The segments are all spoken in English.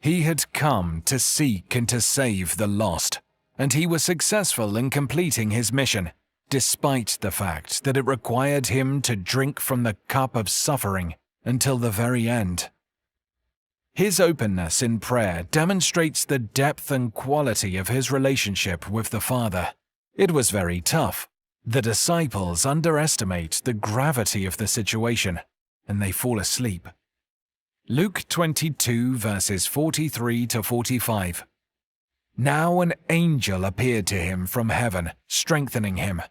He had come to seek and to save the lost, and he was successful in completing his mission, despite the fact that it required him to drink from the cup of suffering until the very end. His openness in prayer demonstrates the depth and quality of his relationship with the Father. It was very tough. The disciples underestimate the gravity of the situation, and they fall asleep. Luke 22 verses 43 to 45. Now an angel appeared to him from heaven, strengthening him,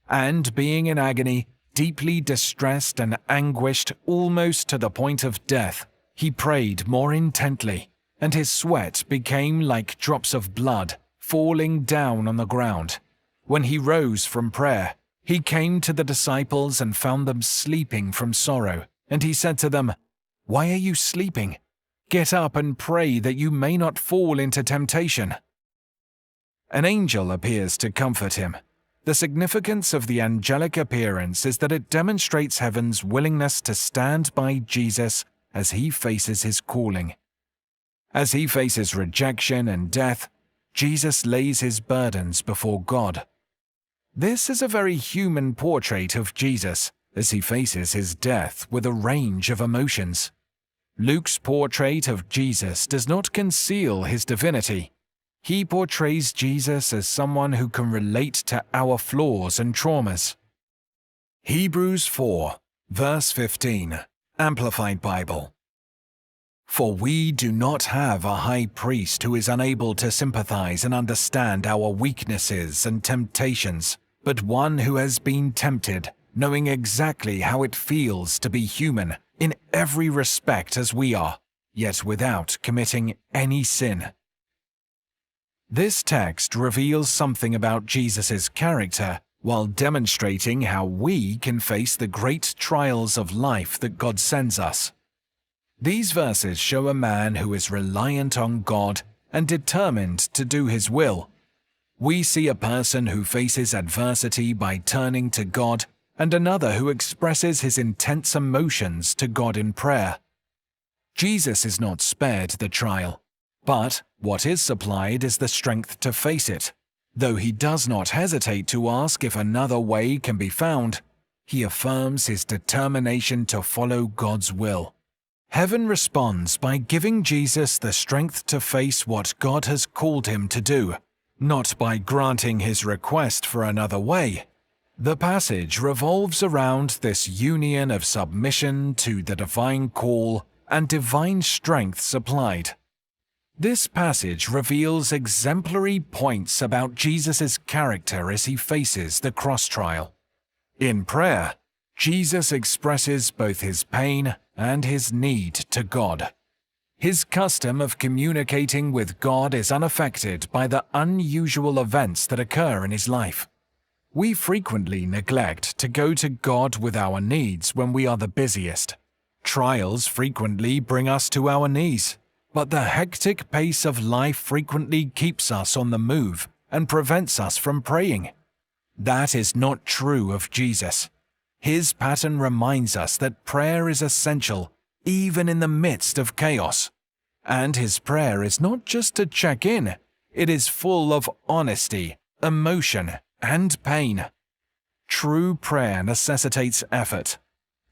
and being in agony, deeply distressed and anguished almost to the point of death, he prayed more intently, and his sweat became like drops of blood falling down on the ground. When he rose from prayer, he came to the disciples and found them sleeping from sorrow, and he said to them, "Why are you sleeping? Get up and pray that you may not fall into temptation." An angel appears to comfort him. The significance of the angelic appearance is that it demonstrates heaven's willingness to stand by Jesus as he faces his calling. As he faces rejection and death, Jesus lays his burdens before God. This is a very human portrait of Jesus as he faces his death with a range of emotions. Luke's portrait of Jesus does not conceal his divinity. He portrays Jesus as someone who can relate to our flaws and traumas. Hebrews 4, verse 15, Amplified Bible. For we do not have a high priest who is unable to sympathize and understand our weaknesses and temptations, but one who has been tempted, knowing exactly how it feels to be human in every respect as we are, yet without committing any sin. This text reveals something about Jesus' character while demonstrating how we can face the great trials of life that God sends us. These verses show a man who is reliant on God and determined to do His will. We see a person who faces adversity by turning to God and another who expresses his intense emotions to God in prayer. Jesus is not spared the trial, but what is supplied is the strength to face it. Though he does not hesitate to ask if another way can be found, he affirms his determination to follow God's will. Heaven responds by giving Jesus the strength to face what God has called him to do, not by granting his request for another way. The passage revolves around this union of submission to the divine call and divine strength supplied. This passage reveals exemplary points about Jesus' character as he faces the cross trial. In prayer, Jesus expresses both his pain and his need to God. His custom of communicating with God is unaffected by the unusual events that occur in his life. We frequently neglect to go to God with our needs when we are the busiest. Trials frequently bring us to our knees, but the hectic pace of life frequently keeps us on the move and prevents us from praying. That is not true of Jesus. His pattern reminds us that prayer is essential even in the midst of chaos. And his prayer is not just to check in, it is full of honesty, emotion, and pain. True prayer necessitates effort.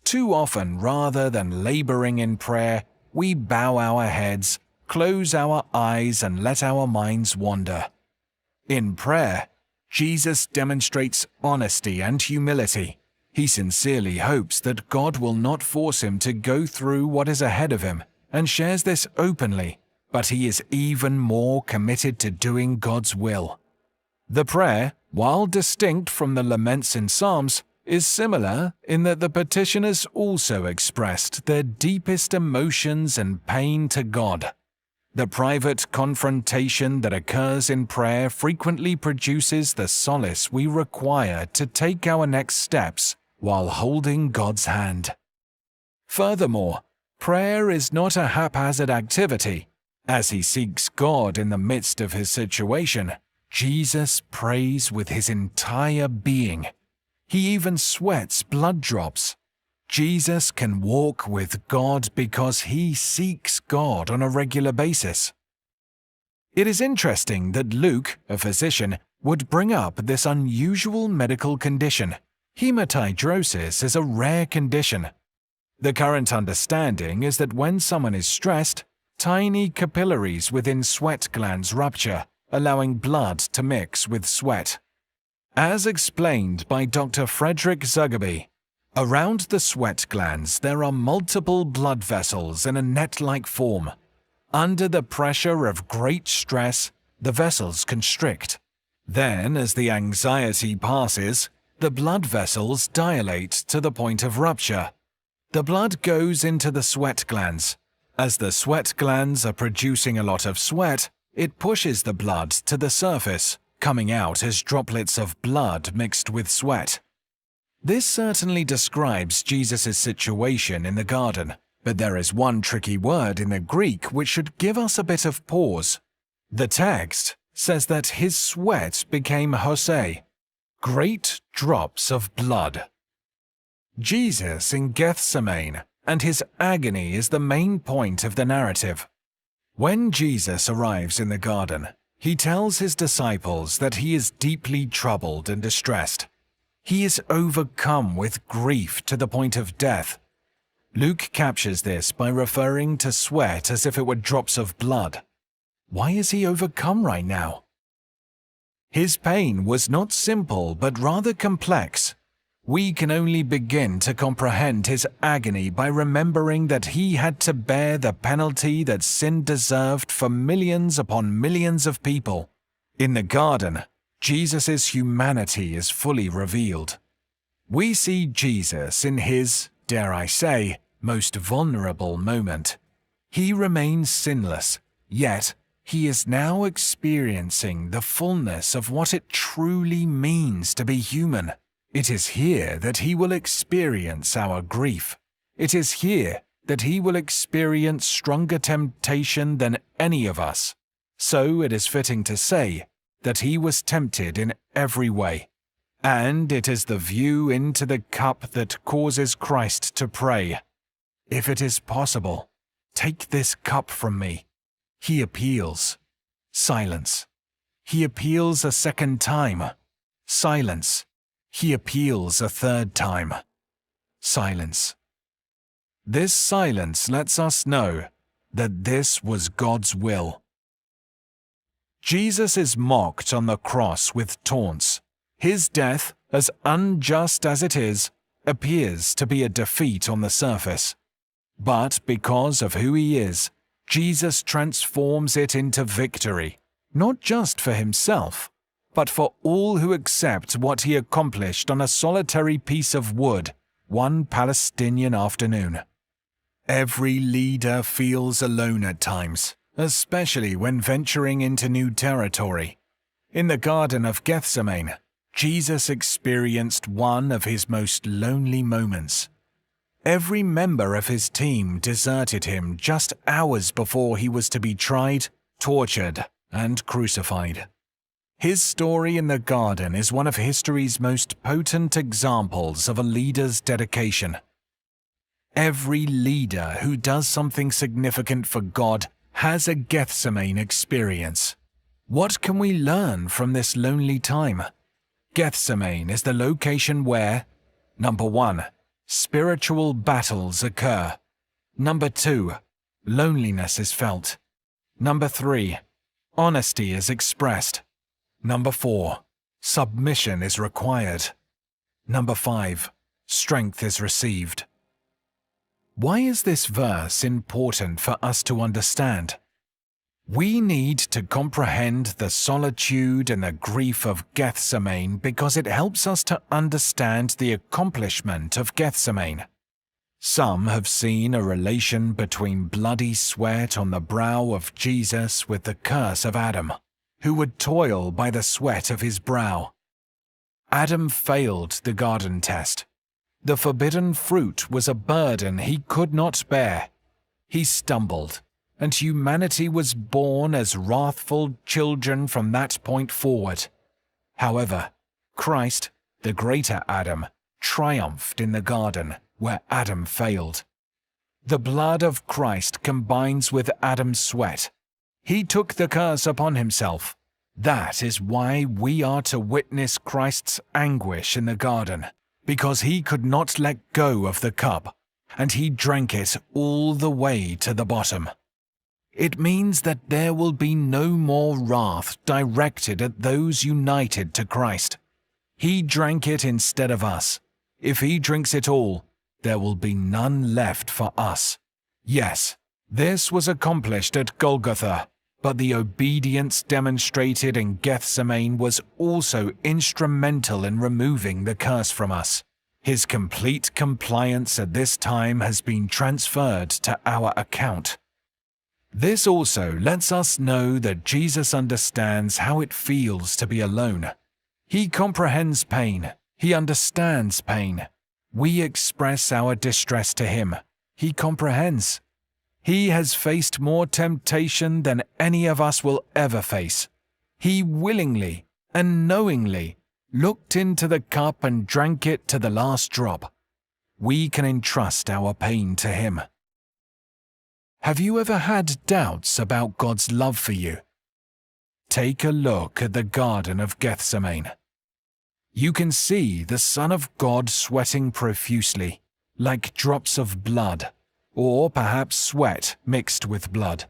Too often, rather than laboring in prayer, we bow our heads, close our eyes, and let our minds wander. In prayer, Jesus demonstrates honesty and humility. He sincerely hopes that God will not force him to go through what is ahead of him, and shares this openly, but he is even more committed to doing God's will. The prayer, while distinct from the laments in Psalms, is similar in that the petitioners also expressed their deepest emotions and pain to God. The private confrontation that occurs in prayer frequently produces the solace we require to take our next steps while holding God's hand. Furthermore, prayer is not a haphazard activity. As he seeks God in the midst of his situation, Jesus prays with his entire being. He even sweats blood drops. Jesus can walk with God because he seeks God on a regular basis. It is interesting that Luke, a physician, would bring up this unusual medical condition. Hematidrosis is a rare condition. The current understanding is that when someone is stressed, tiny capillaries within sweat glands rupture, allowing blood to mix with sweat. As explained by Dr. Frederick Zugerby, around the sweat glands there are multiple blood vessels in a net-like form. Under the pressure of great stress, the vessels constrict. Then, as the anxiety passes, the blood vessels dilate to the point of rupture. The blood goes into the sweat glands. As the sweat glands are producing a lot of sweat, it pushes the blood to the surface, coming out as droplets of blood mixed with sweat. This certainly describes Jesus' situation in the garden, but there is one tricky word in the Greek which should give us a bit of pause. The text says that his sweat became hosei, great drops of blood. Jesus in Gethsemane and his agony is the main point of the narrative. When Jesus arrives in the garden, he tells his disciples that he is deeply troubled and distressed. He is overcome with grief to the point of death. Luke captures this by referring to sweat as if it were drops of blood. Why is he overcome right now? His pain was not simple but rather complex. We can only begin to comprehend his agony by remembering that he had to bear the penalty that sin deserved for millions upon millions of people. In the garden, Jesus' humanity is fully revealed. We see Jesus in his, dare I say, most vulnerable moment. He remains sinless, yet he is now experiencing the fullness of what it truly means to be human. It is here that he will experience our grief. It is here that he will experience stronger temptation than any of us. So it is fitting to say that he was tempted in every way. And it is the view into the cup that causes Christ to pray, "If it is possible, take this cup from me." He appeals. Silence. He appeals a second time. Silence. He appeals a third time. Silence. This silence lets us know that this was God's will. Jesus is mocked on the cross with taunts. His death, as unjust as it is, appears to be a defeat on the surface. But because of who he is, Jesus transforms it into victory, not just for himself, but for all who accept what he accomplished on a solitary piece of wood one Palestinian afternoon. Every leader feels alone at times, especially when venturing into new territory. In the Garden of Gethsemane, Jesus experienced one of his most lonely moments. Every member of his team deserted him just hours before he was to be tried, tortured, and crucified. His story in the garden is one of history's most potent examples of a leader's dedication. Every leader who does something significant for God has a Gethsemane experience. What can we learn from this lonely time? Gethsemane is the location where, number 1, spiritual battles occur. Number 2, loneliness is felt. Number 3, honesty is expressed. Number 4, submission is required. Number 5, strength is received. Why is this verse important for us to understand? We need to comprehend the solitude and the grief of Gethsemane because it helps us to understand the accomplishment of Gethsemane. Some have seen a relation between bloody sweat on the brow of Jesus with the curse of Adam, who would toil by the sweat of his brow. Adam failed the garden test. The forbidden fruit was a burden he could not bear. He stumbled, and humanity was born as wrathful children from that point forward. However, Christ, the greater Adam, triumphed in the garden, where Adam failed. The blood of Christ combines with Adam's sweat. He took the curse upon himself. That is why we are to witness Christ's anguish in the garden, because he could not let go of the cup, and he drank it all the way to the bottom. It means that there will be no more wrath directed at those united to Christ. He drank it instead of us. If he drinks it all, there will be none left for us. Yes, this was accomplished at Golgotha, but the obedience demonstrated in Gethsemane was also instrumental in removing the curse from us. His complete compliance at this time has been transferred to our account. This also lets us know that Jesus understands how it feels to be alone. He comprehends pain. He understands pain. We express our distress to him. He comprehends. He has faced more temptation than any of us will ever face. He willingly and knowingly looked into the cup and drank it to the last drop. We can entrust our pain to him. Have you ever had doubts about God's love for you? Take a look at the Garden of Gethsemane. You can see the Son of God sweating profusely, like drops of blood, or perhaps sweat mixed with blood.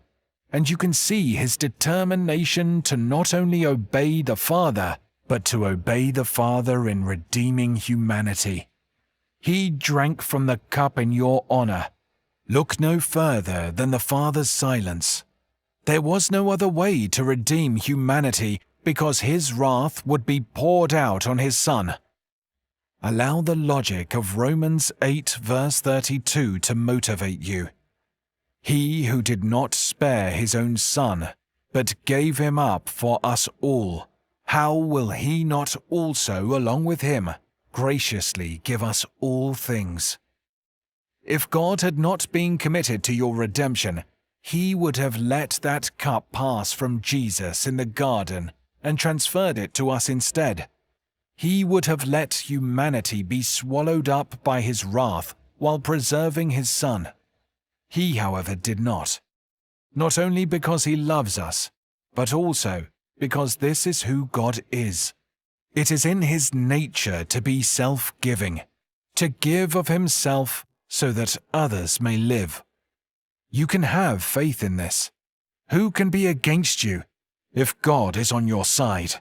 And you can see his determination to not only obey the Father, but to obey the Father in redeeming humanity. He drank from the cup in your honor. Look no further than the Father's silence. There was no other way to redeem humanity because his wrath would be poured out on his Son. Allow the logic of Romans 8 verse 32 to motivate you. He who did not spare his own Son, but gave him up for us all, how will he not also, along with him, graciously give us all things? If God had not been committed to your redemption, he would have let that cup pass from Jesus in the garden and transferred it to us instead. He would have let humanity be swallowed up by his wrath while preserving his Son. He, however, did not. Not only because he loves us, but also because this is who God is. It is in his nature to be self-giving, to give of himself so that others may live. You can have faith in this. Who can be against you if God is on your side?